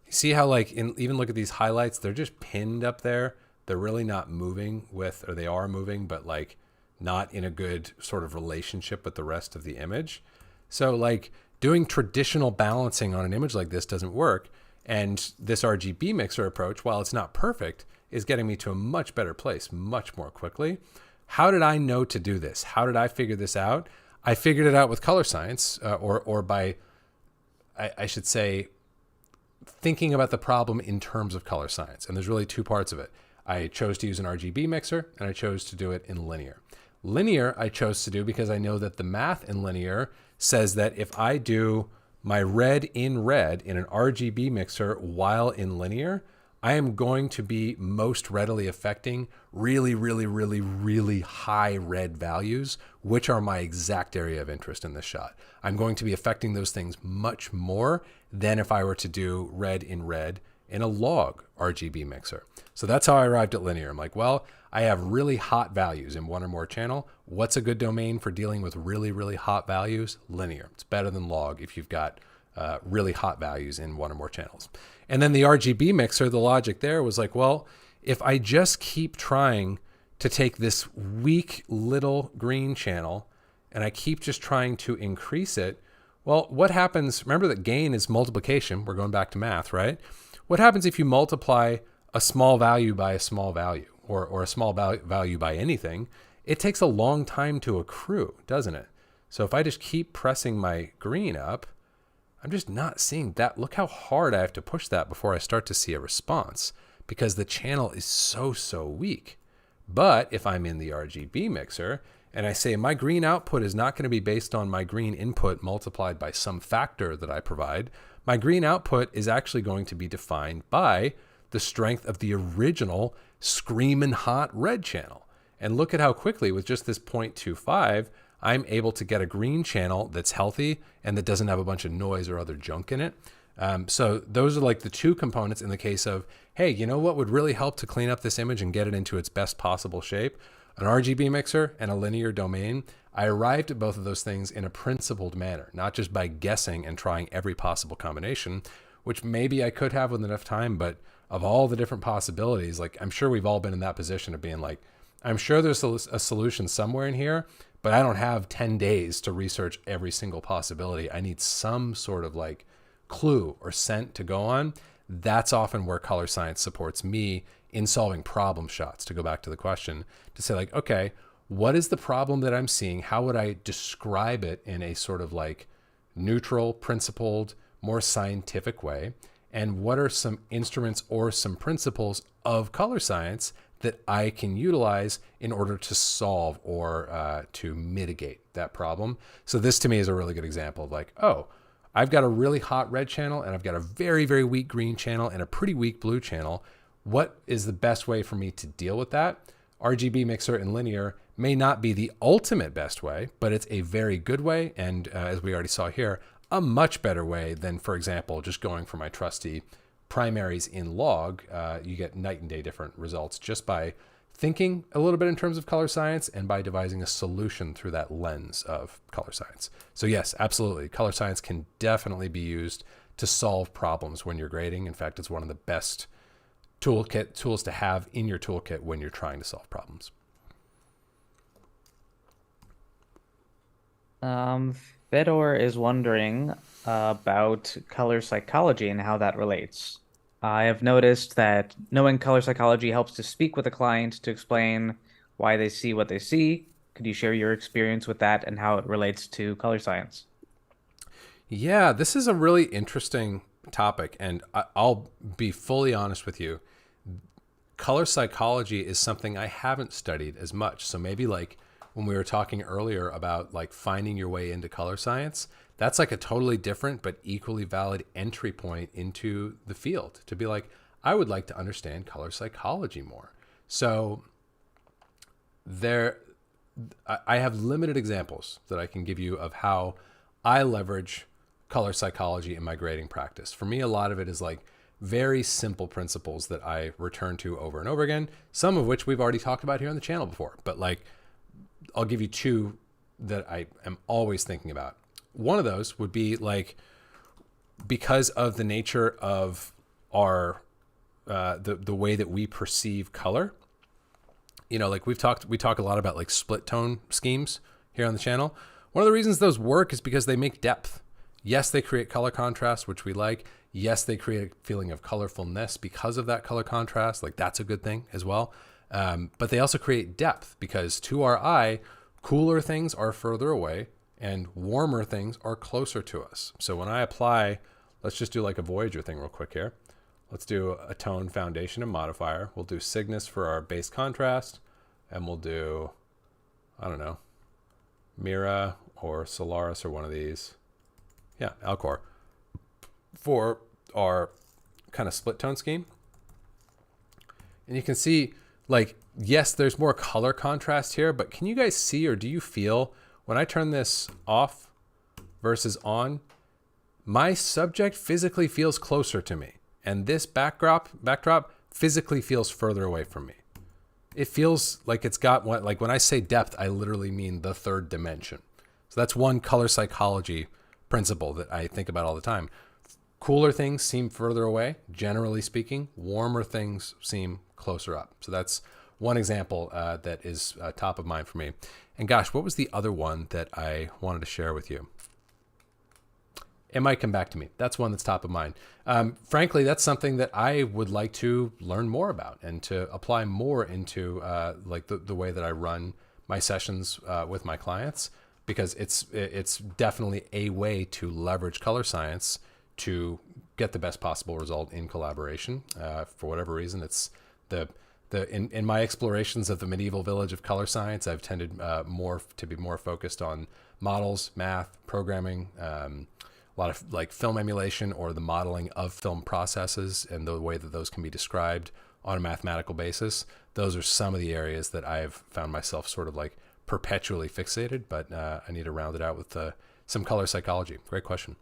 You see how even look at these highlights, they're just pinned up there. They're really not moving or they are moving, but like not in a good sort of relationship with the rest of the image. So like doing traditional balancing on an image like this doesn't work. And this RGB mixer approach, while it's not perfect, is getting me to a much better place much more quickly. How did I know to do this? How did I figure this out? I figured it out with color science or by, I should say, thinking about the problem in terms of color science. And there's really two parts of it. I chose to use an RGB mixer and I chose to do it in linear. Linear I chose to do because I know that the math in linear says that if I do my red in an RGB mixer while in linear, I am going to be most readily affecting really, really, really, really high red values, which are my exact area of interest in this shot. I'm going to be affecting those things much more than if I were to do red in a log RGB mixer. So that's how I arrived at linear. I'm like, well, I have really hot values in one or more channel. What's a good domain for dealing with really, really hot values? Linear. It's better than log if you've got really hot values in one or more channels. And then the RGB mixer, the logic there was like, well, if I just keep trying to take this weak little green channel and I keep just trying to increase it, well, what happens? Remember that gain is multiplication. We're going back to math, right? What happens if you multiply a small value by a small value or a small value by anything? It takes a long time to accrue, doesn't it? So if I just keep pressing my green up, I'm just not seeing that. Look how hard I have to push that before I start to see a response because the channel is so weak. But if I'm in the RGB mixer and I say my green output is not going to be based on my green input multiplied by some factor that I provide, my green output is actually going to be defined by the strength of the original screaming hot red channel. And look at how quickly with just this 0.25, I'm able to get a green channel that's healthy and that doesn't have a bunch of noise or other junk in it. So those are like the two components in the case of, hey, you know what would really help to clean up this image and get it into its best possible shape? An RGB mixer and a linear domain. I arrived at both of those things in a principled manner, not just by guessing and trying every possible combination, which maybe I could have with enough time, but of all the different possibilities, like I'm sure we've all been in that position of being like, I'm sure there's a solution somewhere in here, but I don't have 10 days to research every single possibility. I need some sort of like clue or scent to go on. That's often where color science supports me in solving problem shots, to go back to the question, to say like, okay, what is the problem that I'm seeing? How would I describe it in a sort of like neutral, principled, more scientific way? And what are some instruments or some principles of color science that I can utilize in order to solve or to mitigate that problem? So this to me is a really good example of like, oh, I've got a really hot red channel and I've got a very, very weak green channel and a pretty weak blue channel. What is the best way for me to deal with that? RGB mixer and linear may not be the ultimate best way, but it's a very good way. And as we already saw here, a much better way than, for example, just going for my trusty primaries in log. You get night and day different results just by thinking a little bit in terms of color science and by devising a solution through that lens of color science. So yes, absolutely. Color science can definitely be used to solve problems when you're grading. In fact, it's one of the best tools to have in your toolkit when you're trying to solve problems.
Fedor is wondering about color psychology and how that relates. I have noticed that knowing color psychology helps to speak with a client to explain why they see what they see. Could you share your experience with that and how it relates to color science?
Yeah, this is a really interesting topic, and I'll be fully honest with you. Color psychology is something I haven't studied as much. So maybe like when we were talking earlier about like finding your way into color science, that's like a totally different but equally valid entry point into the field to be like, I would like to understand color psychology more. So I have limited examples that I can give you of how I leverage color psychology in my grading practice. For me, a lot of it is like very simple principles that I return to over and over again, some of which we've already talked about here on the channel before, but like I'll give you two that I am always thinking about. One of those would be like, because of the nature of our the way that we perceive color, you know, like we talk a lot about like split tone schemes here on the channel. One of the reasons those work is because they make depth. Yes, they create color contrast, which we like. Yes, they create a feeling of colorfulness because of that color contrast. Like that's a good thing as well. But they also create depth because to our eye, cooler things are further away and warmer things are closer to us. So when I apply, let's just do like a Voyager thing real quick here. Let's do a tone, foundation, and modifier. We'll do Cygnus for our base contrast, and we'll do, I don't know, Mira or Solaris or one of these. Yeah, Alcor for our kind of split tone scheme. And you can see, like, yes, there's more color contrast here, but can you guys see, or do you feel when I turn this off versus on, my subject physically feels closer to me, and this backdrop physically feels further away from me. It feels like it's got what, like when I say depth, I literally mean the third dimension. So that's one color psychology principle that I think about all the time. Cooler things seem further away, generally speaking. Warmer things seem closer up. So that's one example that is top of mind for me. And gosh, what was the other one that I wanted to share with you? It might come back to me. That's one that's top of mind. Frankly, that's something that I would like to learn more about and to apply more into like the way that I run my sessions with my clients, because it's definitely a way to leverage color science to get the best possible result in collaboration. For whatever reason, it's in my explorations of the medieval village of color science, I've tended to be more focused on models, math, programming, a lot of like film emulation or the modeling of film processes and the way that those can be described on a mathematical basis. Those are some of the areas that I've found myself sort of like perpetually fixated, but I need to round it out with some color psychology. Great question.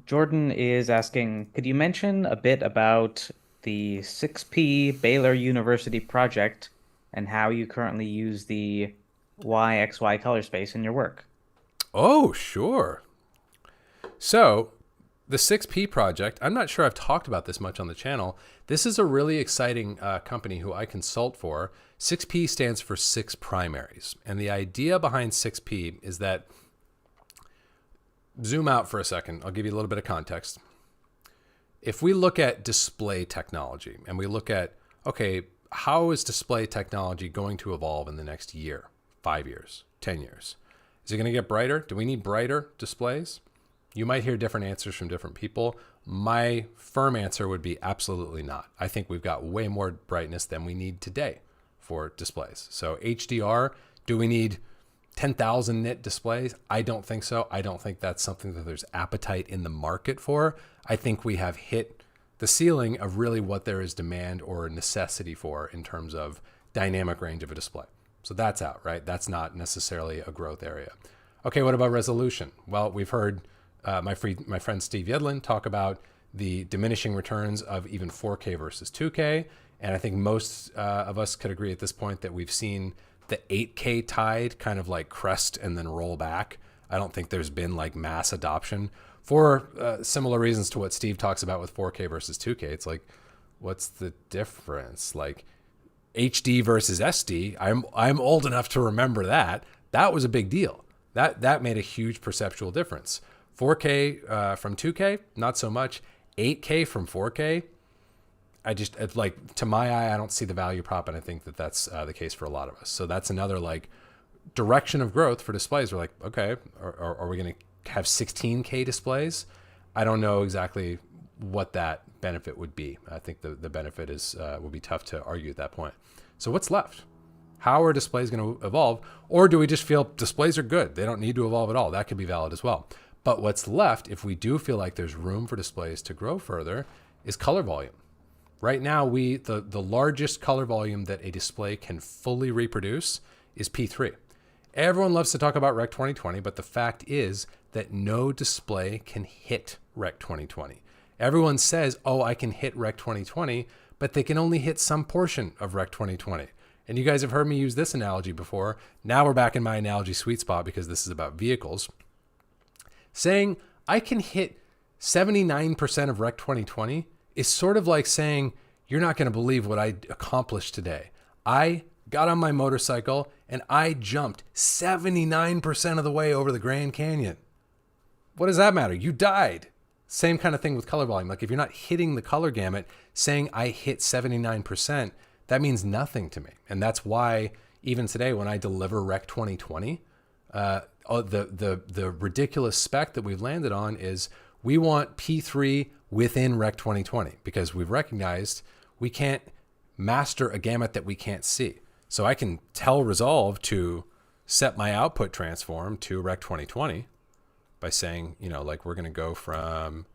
Jordan is asking, could you mention a bit about the 6P Baylor University project and how you currently use the YXY color space in your work?
Oh, sure. So the 6P project, I'm not sure I've talked about this much on the channel. This is a really exciting company who I consult for. 6P stands for 6 primaries. And the idea behind 6P is that, zoom out for a second, I'll give you a little bit of context. If we look at display technology and we look at, okay, how is display technology going to evolve in the next year, 5 years, 10 years? Is it going to get brighter? Do we need brighter displays? You might hear different answers from different people. My firm answer would be absolutely not. I think we've got way more brightness than we need today for displays. So HDR, do we need 10,000 nit displays? I don't think so. I don't think that's something that there's appetite in the market for. I think we have hit the ceiling of really what there is demand or necessity for in terms of dynamic range of a display. So that's out, right? That's not necessarily a growth area. Okay, what about resolution? Well, we've heard my friend Steve Yedlin talk about the diminishing returns of even 4K versus 2K. And I think most of us could agree at this point that we've seen the 8K tide kind of like crest and then roll back. I don't think there's been like mass adoption for similar reasons to what Steve talks about with 4K versus 2K. It's like, what's the difference? Like HD versus SD. I'm old enough to remember that. That was a big deal. That made a huge perceptual difference. 4K from 2K, not so much. 8K from 4K, it's like, to my eye, I don't see the value prop, and I think that that's the case for a lot of us. So that's another like direction of growth for displays. We're like, okay, are we going to have 16K displays? I don't know exactly what that benefit would be. I think the benefit is would be tough to argue at that point. So what's left? How are displays going to evolve? Or do we just feel displays are good? They don't need to evolve at all. That could be valid as well. But what's left, if we do feel like there's room for displays to grow further, is color volume. Right now, the largest color volume that a display can fully reproduce is P3. Everyone loves to talk about Rec 2020, but the fact is that no display can hit Rec 2020. Everyone says, oh, I can hit Rec 2020, but they can only hit some portion of Rec 2020. And you guys have heard me use this analogy before. Now we're back in my analogy sweet spot because this is about vehicles. Saying I can hit 79% of Rec 2020 is sort of like saying, you're not going to believe what I accomplished today. I got on my motorcycle and I jumped 79% of the way over the Grand Canyon. What does that matter? You died. Same kind of thing with color volume. Like if you're not hitting the color gamut, saying I hit 79%, that means nothing to me. And that's why even today when I deliver Rec 2020, the ridiculous spec that we've landed on is we want P3 within Rec 2020 because we've recognized we can't master a gamut that we can't see. So I can tell Resolve to set my output transform to Rec 2020 by saying, like we're going to go from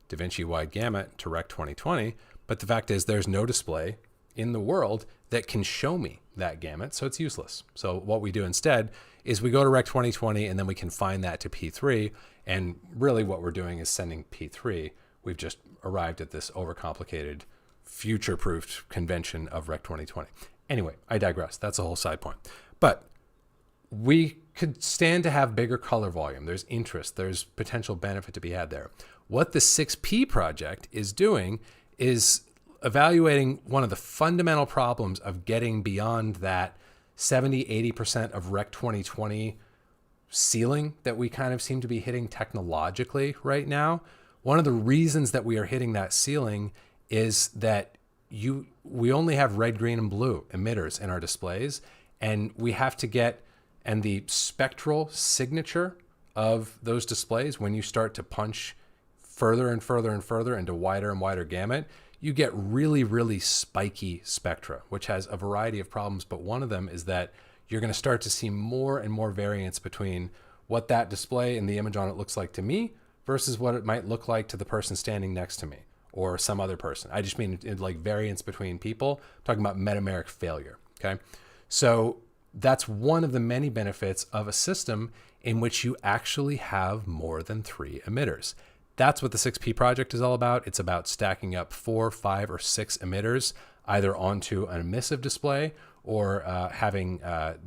DaVinci wide gamut to Rec 2020. But the fact is there's no display in the world that can show me that gamut. So it's useless. So what we do instead is we go to Rec 2020 and then we confine that to P3. And really what we're doing is sending P3. We've just arrived at this overcomplicated, future-proofed convention of Rec 2020. Anyway, I digress. That's a whole side point. But we could stand to have bigger color volume. There's interest. There's potential benefit to be had there. What the 6P project is doing is evaluating one of the fundamental problems of getting beyond that 70-80% of Rec 2020 ceiling that we kind of seem to be hitting technologically right now. One of the reasons that we are hitting that ceiling is that we only have red, green, and blue emitters in our displays, and we have to get, and the spectral signature of those displays, when you start to punch further and further and further into wider and wider gamut, you get really, really spiky spectra, which has a variety of problems. But one of them is that you're going to start to see more and more variance between what that display and the image on it looks like to me versus what it might look like to the person standing next to me or some other person. I just mean like variance between people. I'm talking about metameric failure. Okay. So that's one of the many benefits of a system in which you actually have more than 3 emitters. That's what the 6P project is all about. It's about stacking up 4, 5, or 6 emitters either onto an emissive display or having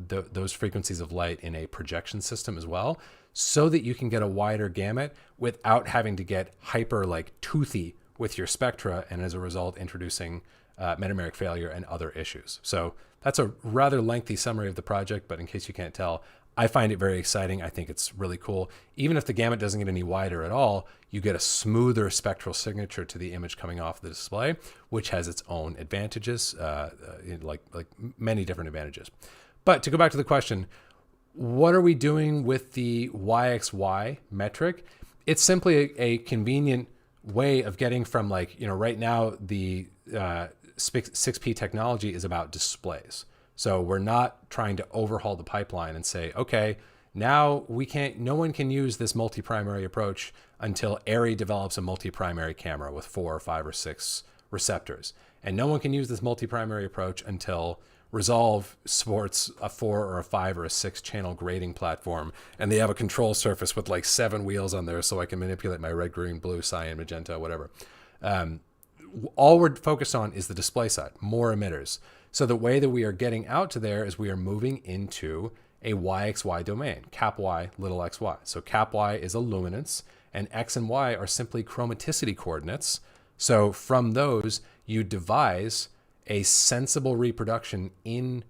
those frequencies of light in a projection system as well, so that you can get a wider gamut without having to get hyper like toothy with your spectra, and as a result introducing metameric failure and other issues. So that's a rather lengthy summary of the project, but in case you can't tell, I find it very exciting. I think it's really cool. Even if the gamut doesn't get any wider at all, you get a smoother spectral signature to the image coming off the display, which has its own advantages, like many different advantages. But to go back to the question, what are we doing with the YXY metric? It's simply a convenient way of getting from, like, right now the 6P technology is about displays. So we're not trying to overhaul the pipeline and say, okay, now no one can use this multi-primary approach until ARRI develops a multi-primary camera with 4 or 5 or 6 receptors. And no one can use this multi-primary approach until Resolve sports a 4 or a 5 or a 6 channel grading platform, and they have a control surface with like 7 wheels on there, so I can manipulate my red, green, blue, cyan, magenta, whatever. All we're focused on is the display side, more emitters. So the way that we are getting out to there is we are moving into a YXY domain, cap Y, little xy. So cap Y is a luminance, and X and Y are simply chromaticity coordinates. So from those, you devise a sensible reproduction in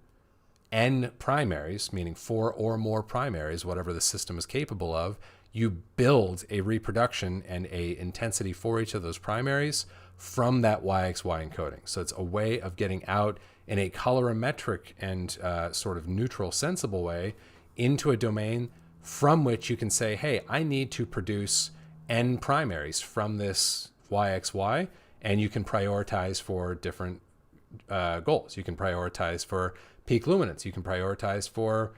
n primaries, meaning 4 or more primaries, whatever the system is capable of. You build a reproduction and a intensity for each of those primaries from that YXY encoding. So it's a way of getting out in a colorimetric and sort of neutral, sensible way into a domain from which you can say, hey, I need to produce n primaries from this YXY, and you can prioritize for different goals. You can prioritize for peak luminance. You can prioritize for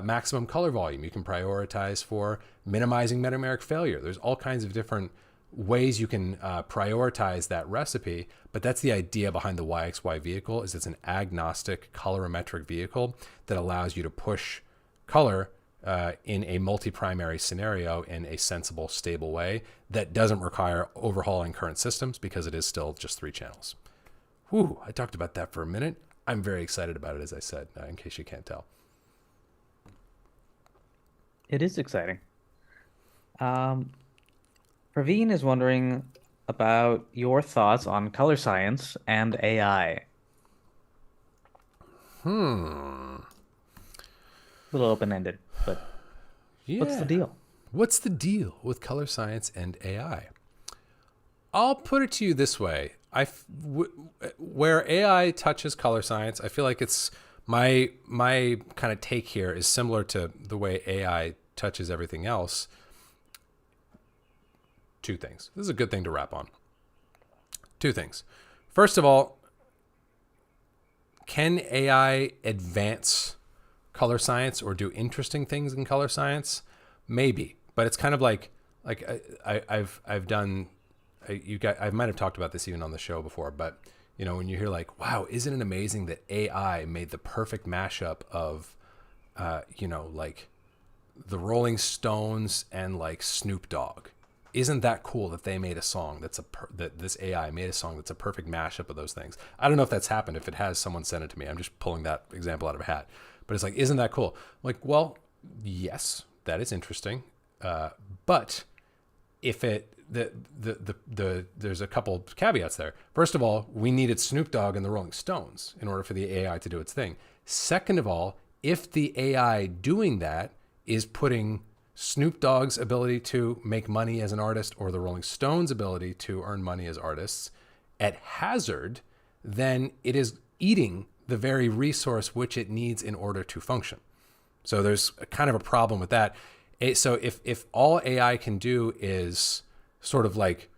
maximum color volume. You can prioritize for minimizing metameric failure. There's all kinds of different ways you can prioritize that recipe, but that's the idea behind the YXY vehicle. Is it's an agnostic colorimetric vehicle that allows you to push color in a multi-primary scenario in a sensible, stable way that doesn't require overhauling current systems, because it is still just 3 channels. Whew, I talked about that for a minute. I'm very excited about it, as I said, in case you can't tell.
It is exciting. Praveen is wondering about your thoughts on color science and AI. A little open-ended, but
Yeah.
what's the deal?
What's the deal with color science and AI? I'll put it to you this way. Where AI touches color science, I feel like it's my kind of take here is similar to the way AI touches everything else. 2 things. This is a good thing to wrap on. 2 things. First of all, can AI advance color science or do interesting things in color science? Maybe, but it's kind of like I've done. I might have talked about this even on the show before, but when you hear like, wow, isn't it amazing that AI made the perfect mashup of, like the Rolling Stones and like Snoop Dogg? Isn't that cool that they made a song that this AI made a song that's a perfect mashup of those things? I don't know if that's happened. If it has, someone send it to me. I'm just pulling that example out of a hat. But it's like, isn't that cool? I'm like, well, yes, that is interesting. But if there's a couple caveats there. First of all, we needed Snoop Dogg and the Rolling Stones in order for the AI to do its thing. Second of all, if the AI doing that is putting Snoop Dogg's ability to make money as an artist or the Rolling Stones' ability to earn money as artists at hazard, then it is eating the very resource which it needs in order to function. So there's kind of a problem with that. So if all AI can do is sort of like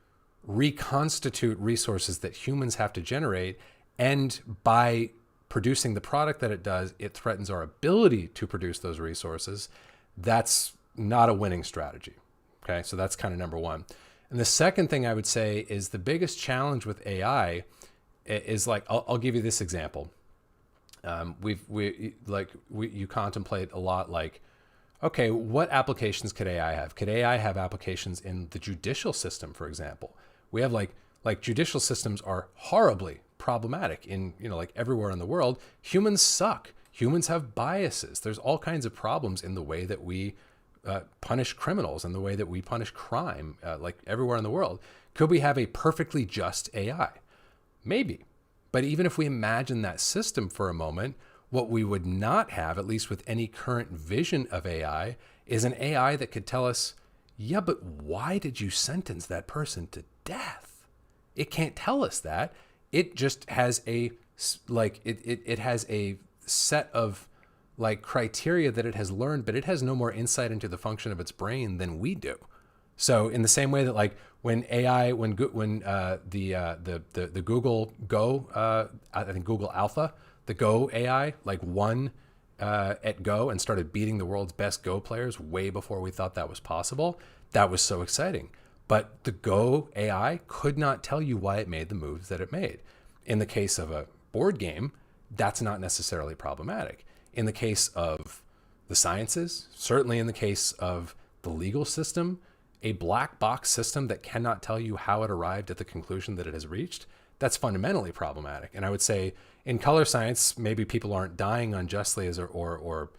reconstitute resources that humans have to generate, and by producing the product that it does, it threatens our ability to produce those resources, that's not a winning strategy. Okay, so that's kind of number one. And the second thing I would say is the biggest challenge with AI is like, I'll give you this example. You contemplate a lot like, okay, what applications could AI have? Could AI have applications in the judicial system, for example? We have like judicial systems are horribly problematic in, like everywhere in the world. Humans suck. Humans have biases. There's all kinds of problems in the way that we punish criminals and the way that we punish crime, like everywhere in the world. Could we have a perfectly just AI? Maybe. But even if we imagine that system for a moment, what we would not have, at least with any current vision of AI, is an AI that could tell us, yeah, but why did you sentence that person to death? It can't tell us that. It just has it has a set of like criteria that it has learned, but it has no more insight into the function of its brain than we do. So in the same way that like when AI, when the Google Go, I think Google Alpha, the Go AI like won at Go and started beating the world's best Go players way before we thought that was possible. That was so exciting. But the Go AI could not tell you why it made the moves that it made. In the case of a board game, that's not necessarily problematic. In the case of the sciences, certainly in the case of the legal system, a black box system that cannot tell you how it arrived at the conclusion that it has reached, that's fundamentally problematic. And I would say in color science, maybe people aren't dying unjustly or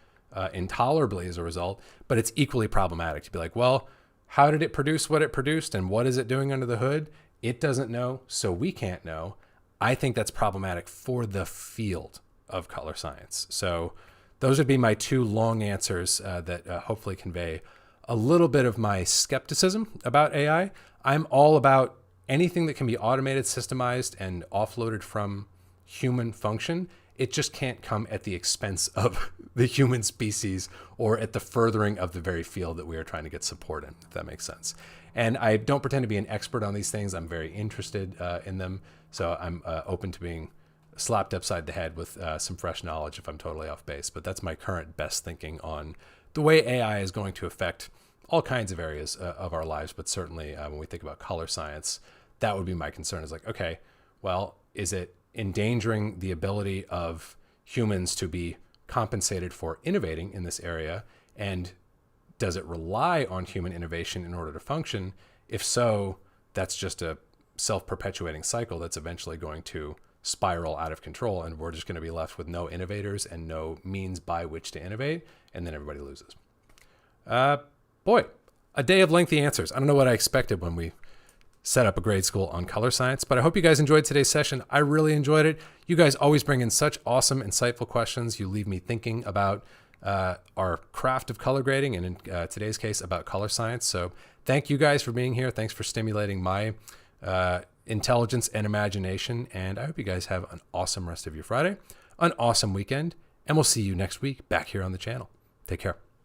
intolerably as a result, but it's equally problematic to be like, well, how did it produce what it produced and what is it doing under the hood? It doesn't know, so we can't know. I think that's problematic for the field of color science. So those would be my two long answers that hopefully convey a little bit of my skepticism about AI. I'm all about anything that can be automated, systemized, and offloaded from human function. It just can't come at the expense of the human species or at the furthering of the very field that we are trying to get support in, if that makes sense. And I don't pretend to be an expert on these things. I'm very interested in them. So I'm open to being slapped upside the head with some fresh knowledge if I'm totally off base. But that's my current best thinking on the way AI is going to affect all kinds of areas of our lives. But certainly when we think about color science, that would be my concern is like, okay, well, is it endangering the ability of humans to be compensated for innovating in this area? And does it rely on human innovation in order to function? If so, that's just a self-perpetuating cycle that's eventually going to spiral out of control, and we're just going to be left with no innovators and no means by which to innovate, and then everybody loses. Boy, a day of lengthy answers. I don't know what I expected when we set up a grade school on color science, but I hope you guys enjoyed today's session. I really enjoyed it. You guys always bring in such awesome, insightful questions. You leave me thinking about our craft of color grading, and in today's case, about color science. So thank you guys for being here. Thanks for stimulating my intelligence and imagination. And I hope you guys have an awesome rest of your Friday, an awesome weekend, and we'll see you next week back here on the channel. Take care.